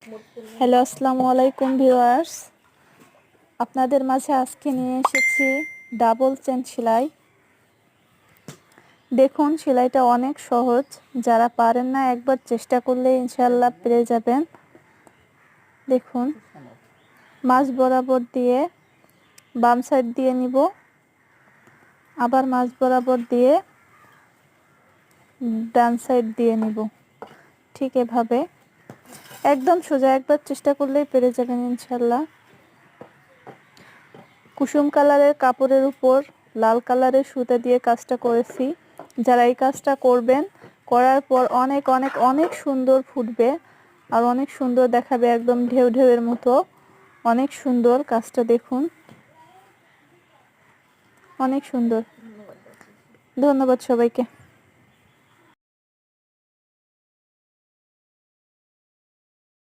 Hello, আসসালামু আলাইকুম viewers. আপনাদের মাঝে আজকে নিয়ে এসেছি ডাবল চেন সেলাই। দেখুন, সেলাইটা অনেক সহজ। যারা পারেন না, একবার চেষ্টা করলে ইনশাআল্লাহ পেরে যাবেন। দেখুন, মাঝ বরাবর দিয়ে বাম সাইড দিয়ে নিব, আবার মাঝ বরাবর দিয়ে ডান সাইড দিয়ে নিব। ঠিক এভাবে একদম সোজা, একবার চেষ্টা করলেই পেরে যাবেন ইনশাআল্লাহ। কুসুম কালারের কাপড়ের উপর লাল কালারের সুতা দিয়ে কাজটা করেছি। যারা এই কাজটা করবেন, করার পর অনেক অনেক অনেক সুন্দর ফুটবে আর অনেক সুন্দর দেখাবে, একদম ঢেউ ঢেউয়ের মতো। অনেক সুন্দর কাজটা, দেখুন, অনেক সুন্দর। ধন্যবাদ সবাইকে।